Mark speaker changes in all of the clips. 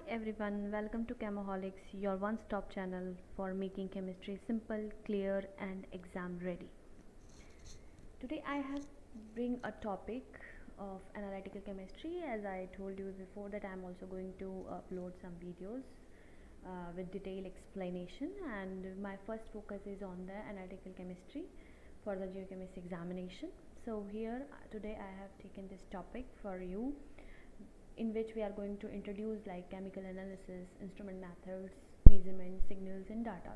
Speaker 1: everyone, welcome to Chemoholics, your one-stop channel for making chemistry simple, clear and exam ready. Today I have bring a topic of analytical chemistry. As I told you before that I am also going to upload some videos with detailed explanation, and my first focus is on the analytical chemistry for the Geochemistry examination. So here today I have taken this topic for you, in which we are going to introduce like chemical analysis, instrument methods, measurements, signals and data.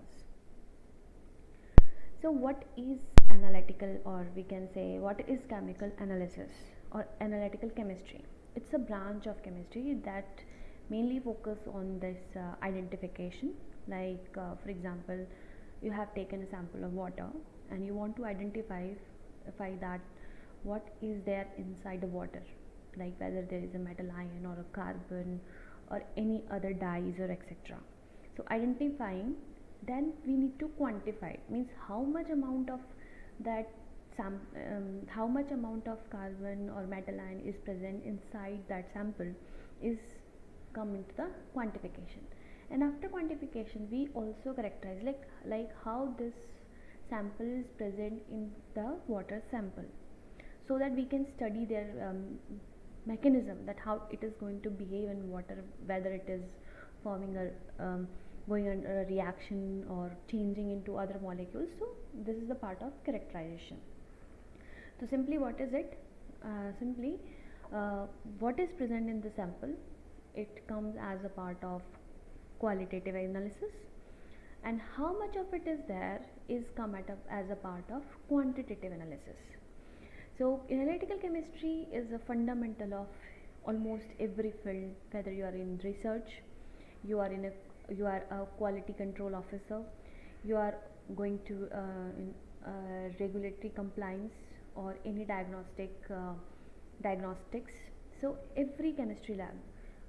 Speaker 1: So what is analytical, or we can say what is chemical analysis or analytical chemistry? It's a branch of chemistry that mainly focus on this identification, like for example, you have taken a sample of water and you want to identify that what is there inside the water, like whether there is a metal ion or a carbon or any other dyes or etc. So identifying, then we need to quantify, means how much amount of that how much amount of carbon or metal ion is present inside that sample is come into the quantification. And after quantification we also characterize, like how this sample is present in the water sample, so that we can study their mechanism, that how it is going to behave in water, whether it is forming a going under a reaction or changing into other molecules. So this is the part of characterization. So simply what is it? What is present in the sample, it comes as a part of qualitative analysis, and how much of it is there is come as a part of quantitative analysis. So analytical chemistry is a fundamental of almost every field, whether you are in research, you are a quality control officer, you are going to in regulatory compliance or any diagnostics. So every chemistry lab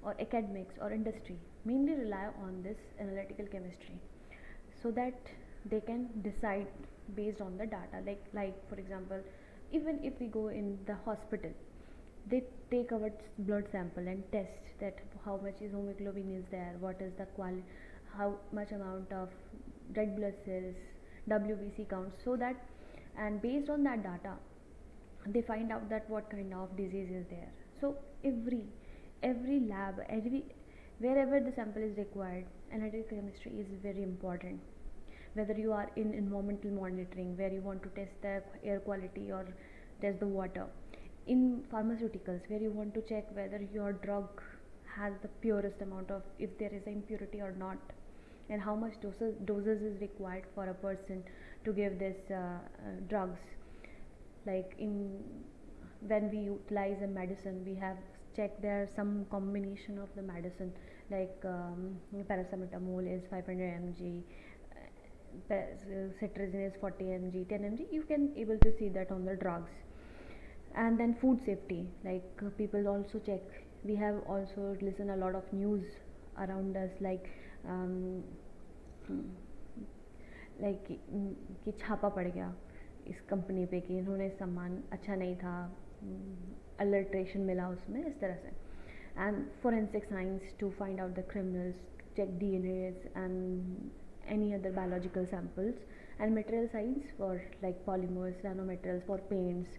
Speaker 1: or academics or industry mainly rely on this analytical chemistry, so that they can decide based on the data. Like for example, even if we go in the hospital, they take our blood sample and test that how much is hemoglobin is there, what is the how much amount of red blood cells, WBC counts, so that, and based on that data they find out that what kind of disease is there. So every lab, wherever the sample is required, analytical chemistry is very important. Whether you are in environmental monitoring, where you want to test the air quality or test the water, in pharmaceuticals, where you want to check whether your drug has the purest amount of, if there is an impurity or not, and how much doses is required for a person to give this drugs. Like when we utilize a medicine, we have checked there some combination of the medicine, like paracetamol is 500 mg, cetirizine is 40 mg, 10 mg, you can able to see that on the drugs. And then food safety, like people also check, we have also listened a lot of news around us, like कि छापा पड़ गया इस company पे कि इन्होंने सामान अच्छा नहीं था, अल्टरेशन मिला उसमें, इस तरह से. And forensic science to find out the criminals, check DNAs and any other biological samples, and material science for like polymers, nanomaterials for paints.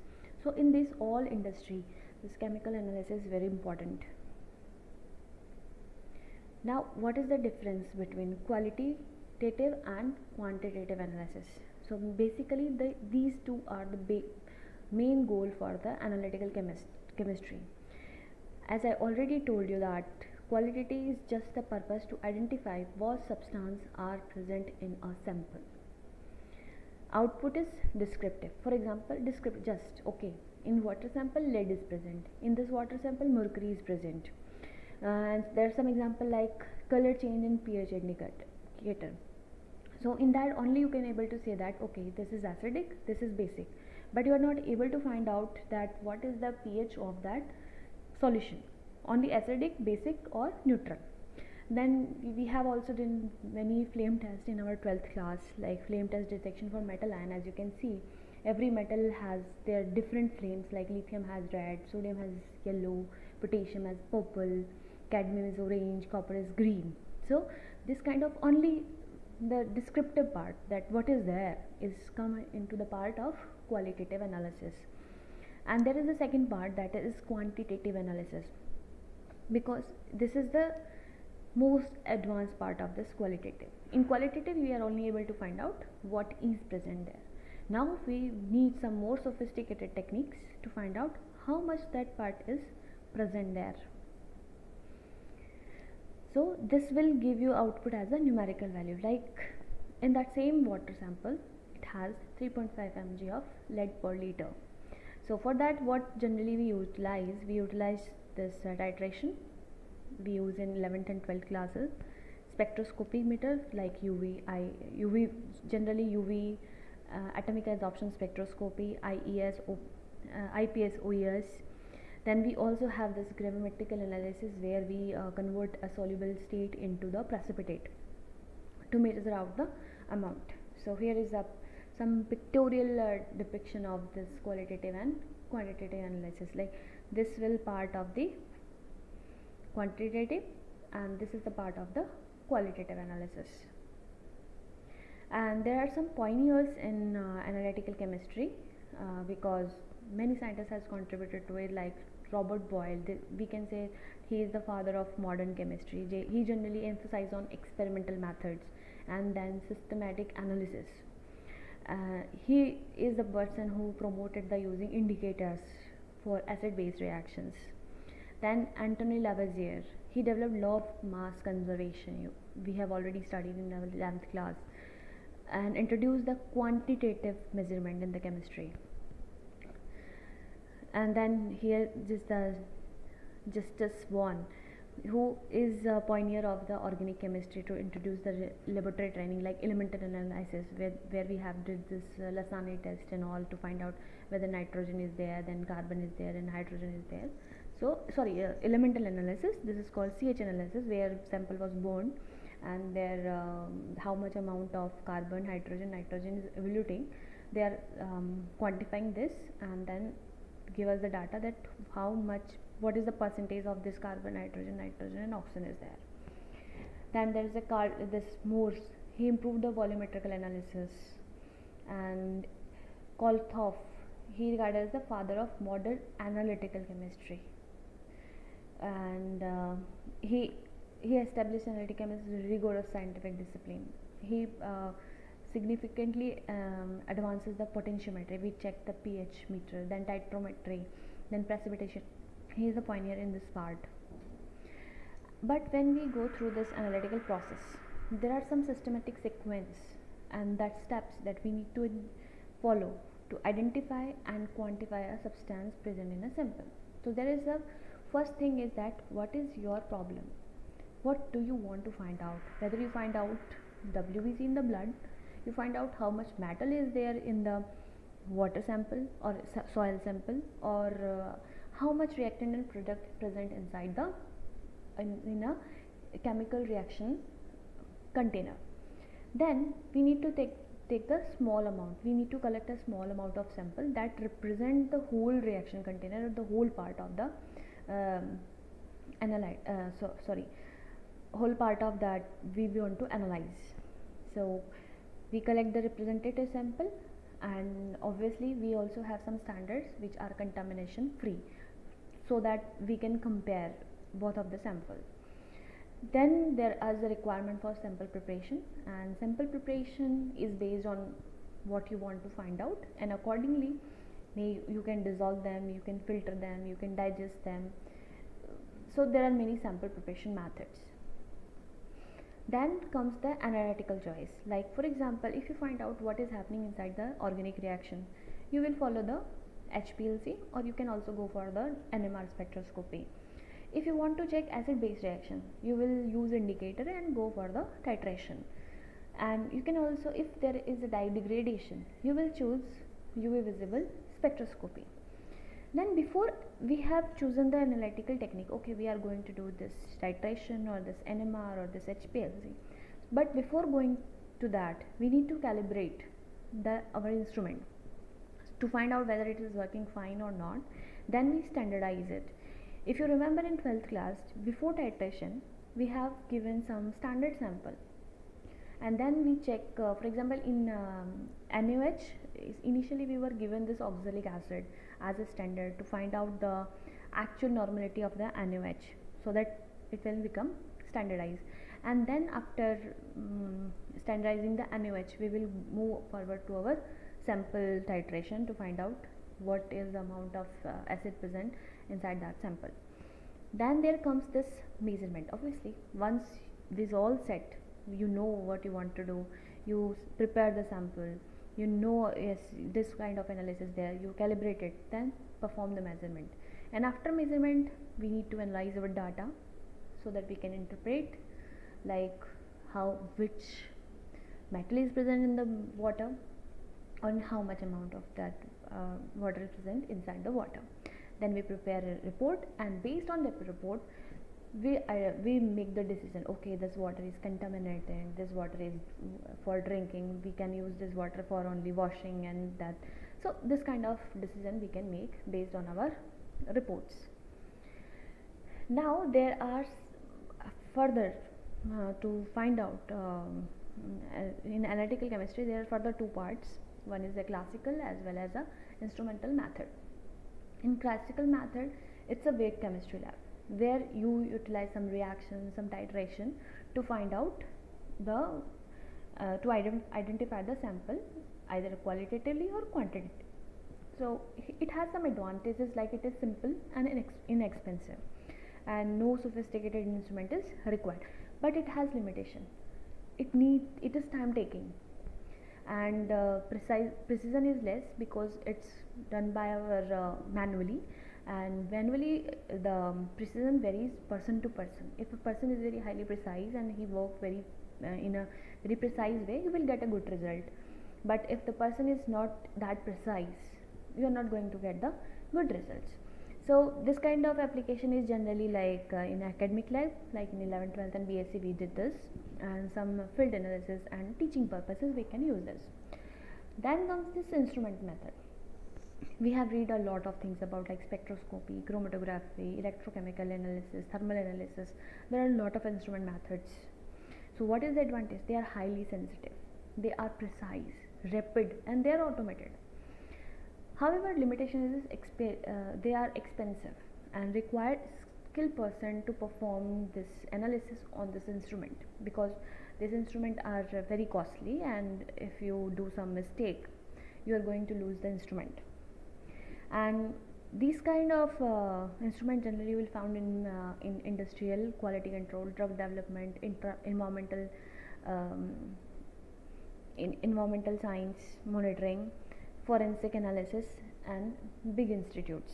Speaker 1: So in this all industry, this chemical analysis is very important. Now what is the difference between qualitative and quantitative analysis? So basically these two are the main goal for the analytical chemistry. As I already told you that qualitative is just the purpose to identify what substance are present in a sample. Output is descriptive. For example, descriptive, just okay, in water sample lead is present, in this water sample mercury is present, and there's some example like color change in pH indicator. So in that only you can able to say that okay, this is acidic, this is basic, but you are not able to find out that what is the pH of that solution, only acidic, basic or neutral. Then we have also done many flame tests in our 12th class, like flame test detection for metal ion. As you can see, every metal has their different flames, like lithium has red, sodium has yellow, potassium has purple, cadmium is orange, copper is green. So this kind of only the descriptive part, that what is there, is come into the part of qualitative analysis. And there is a second part, that is quantitative analysis, because this is the most advanced part of this qualitative. In qualitative we are only able to find out what is present there. Now we need some more sophisticated techniques to find out how much that part is present there. So this will give you output as a numerical value, like in that same water sample it has 3.5 mg of lead per liter. So for that, what generally we utilize this titration we use in 11th and 12th classes. Spectroscopy meter like UV, generally UV, atomic absorption spectroscopy, IPS, OES. Then we also have this gravimetrical analysis, where we convert a soluble state into the precipitate to measure out the amount. So here is some pictorial depiction of this qualitative and quantitative analysis. Like this will part of the quantitative and this is the part of the qualitative analysis. And there are some pioneers in analytical chemistry, because many scientists has contributed to it, like Robert Boyle. We can say he is the father of modern chemistry. He generally emphasized on experimental methods and then systematic analysis. He is the person who promoted the using indicators for acid-base reactions. Then Anthony Lavoisier, he developed law of mass conservation. We have already studied in our 11th class, and introduced the quantitative measurement in the chemistry. And then here Justus Vaughan, who is a pioneer of the organic chemistry, to introduce the laboratory training like elemental analysis, where we have did this Lassagne test and all to find out whether nitrogen is there, then carbon is there, and hydrogen is there. So elemental analysis, this is called CH analysis, where sample was burned and there how much amount of carbon, hydrogen, nitrogen is evaluating. They are quantifying this and then give us the data that what is the percentage of this carbon, nitrogen and oxygen is there. Then there is this Mohr, he improved the volumetrical analysis. And Kolthoff, he regarded as the father of modern analytical chemistry, and he established analytical chemistry as a rigorous scientific discipline. He significantly advances the potentiometry. We check the pH meter, then titrometry, then precipitation. He is a pioneer in this part. But when we go through this analytical process, there are some systematic sequence and that steps that we need to follow to identify and quantify a substance present in a sample. So there is a first thing is that what is your problem? What do you want to find out? Whether you find out WBC in the blood, you find out how much metal is there in the water sample or soil sample, or how much reactant and product present inside the in a chemical reaction container. Then we need to take the small amount. We need to collect a small amount of sample that represent the whole reaction container or the whole part of the whole part of that we want to analyze. So we collect the representative sample, and obviously we also have some standards which are contamination free, so that we can compare both of the sample. Then there is a requirement for sample preparation, and sample preparation is based on what you want to find out, and accordingly you can dissolve them, you can filter them, you can digest them. So there are many sample preparation methods. Then comes the analytical choice. Like for example, if you find out what is happening inside the organic reaction, you will follow the HPLC, or you can also go for the NMR spectroscopy. If you want to check acid-base reaction, you will use indicator and go for the titration. And you can also, if there is a degradation, you will choose UV visible spectroscopy. Then before we have chosen the analytical technique, okay, we are going to do this titration or this NMR or this HPLC, but before going to that, we need to calibrate our instrument to find out whether it is working fine or not. Then we standardize it. If you remember in 12th class, before titration, we have given some standard sample, and then we check, for example, in NaOH, initially we were given this oxalic acid as a standard to find out the actual normality of the NaOH, so that it will become standardized. And then after standardizing the NaOH, we will move forward to our sample titration to find out what is the amount of acid present inside that sample. Then there comes this measurement. Obviously, once this all set, you know what you want to do, you prepare the sample, you know, yes, this kind of analysis there, you calibrate it, then perform the measurement. And after measurement, we need to analyze our data so that we can interpret, like how which metal is present in the water and how much amount of that water is present inside the water. Then we prepare a report, and based on that report, we make the decision. Okay, this water is contaminated, this water is for drinking, we can use this water for only washing and that. So this kind of decision we can make based on our reports. Now there are further to find out in analytical chemistry, there are further two parts. One is the classical as well as the instrumental method. In classical method, it's a weight chemistry lab where you utilize some reaction, some titration to find out the to identify the sample either qualitatively or quantitatively. So it has some advantages, like it is simple and inexpensive, and no sophisticated instrument is required. But it has limitation. It is time taking, and precision is less because it's done by our manually, and manually the precision varies person to person. If a person is very highly precise and he works very in a very precise way, you will get a good result. But if the person is not that precise, you are not going to get the good results. So this kind of application is generally like in academic lab, like in 11th, 12th and B.Sc we did this, and some field analysis and teaching purposes we can use this. Then comes this instrument method. We have read a lot of things about like spectroscopy, chromatography, electrochemical analysis, thermal analysis. There are a lot of instrument methods. So what is the advantage? They are highly sensitive, they are precise, rapid, and they are automated. However, limitation is they are expensive and require skilled person to perform this analysis on this instrument, because these instruments are very costly, and if you do some mistake, you are going to lose the instrument. And these kind of instruments generally will found in industrial quality control, drug development, environmental in environmental science monitoring, forensic analysis, and big institutes.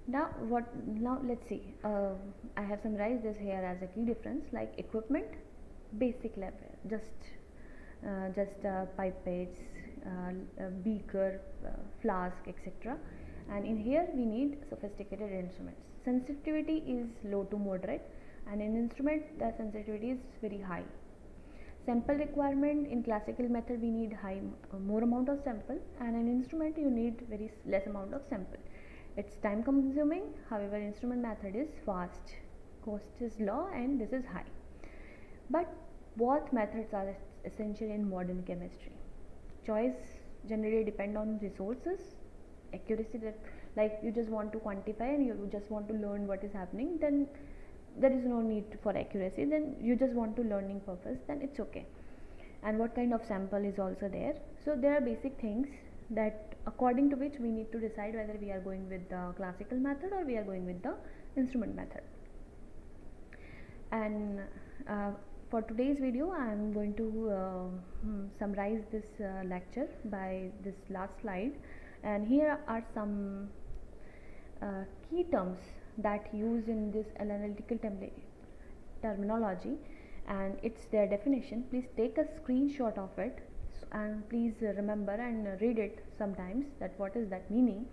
Speaker 1: Now let's see. I have summarized this here as a key difference, like equipment, basic level, just pipettes, beaker, flask, etc. And in here we need sophisticated instruments. Sensitivity is low to moderate, and in instrument the sensitivity is very high. Sample requirement, in classical method we need more amount of sample, and in instrument you need very less amount of sample. It's time consuming, however instrument method is fast, cost is low, and this is high. But both methods are essential in modern chemistry. Choice generally depend on resources, accuracy, that like you just want to quantify and you just want to learn what is happening, then there is no need for accuracy. Then you just want to learning purpose, then it's okay. And what kind of sample is also there. So there are basic things that according to which we need to decide whether we are going with the classical method or we are going with the instrument method. And for today's video I am going to summarize this lecture by this last slide, and here are some key terms that use in this analytical terminology, and it's their definition. Please take a screenshot of it and please remember and read it sometimes, that what is that meaning,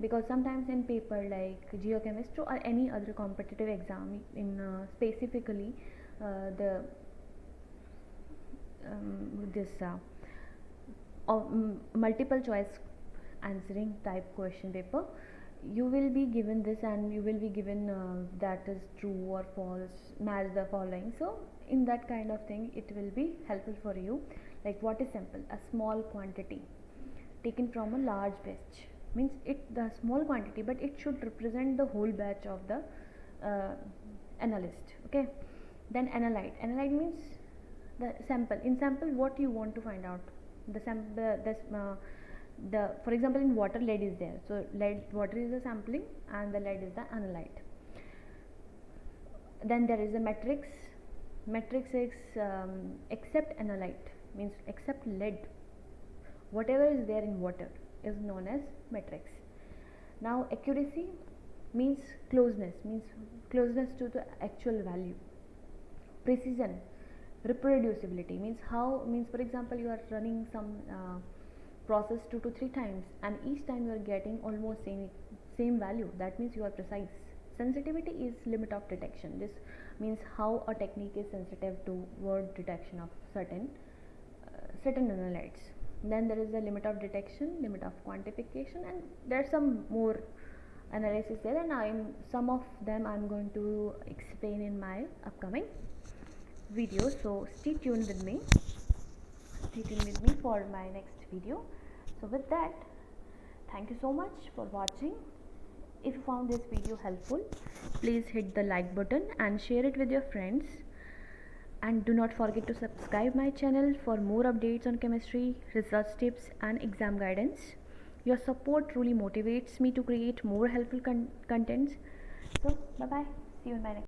Speaker 1: because sometimes in paper like Geochemistry or any other competitive exam in specifically the this multiple choice answering type question paper, you will be given this, and you will be given that is true or false, match the following. So in that kind of thing it will be helpful for you. Like, what is sample? A small quantity taken from a large batch, means it the small quantity, but it should represent the whole batch of the analyst. Okay, then analyte means the sample. In sample, what you want to find out? The sample, the for example, in water, lead is there, so water is the sampling and the lead is the analyte. Then there is a matrix is except analyte, means except lead, whatever is there in water is known as matrix. Now accuracy means closeness to the actual value. Precision, reproducibility, means for example, you are running some process 2 to 3 times, and each time you are getting almost same value, that means you are precise. Sensitivity is limit of detection. This means how a technique is sensitive to word detection of certain analytes. Then there is the limit of detection, limit of quantification, and there are some more analysis there, and some of them I'm going to explain in my upcoming video. So stay tuned with me for my next video. So with that, thank you so much for watching. If you found this video helpful, please hit the like button and share it with your friends, and do not forget to subscribe my channel for more updates on chemistry, research tips and exam guidance. Your support truly motivates me to create more helpful contents. So bye bye, see you in my next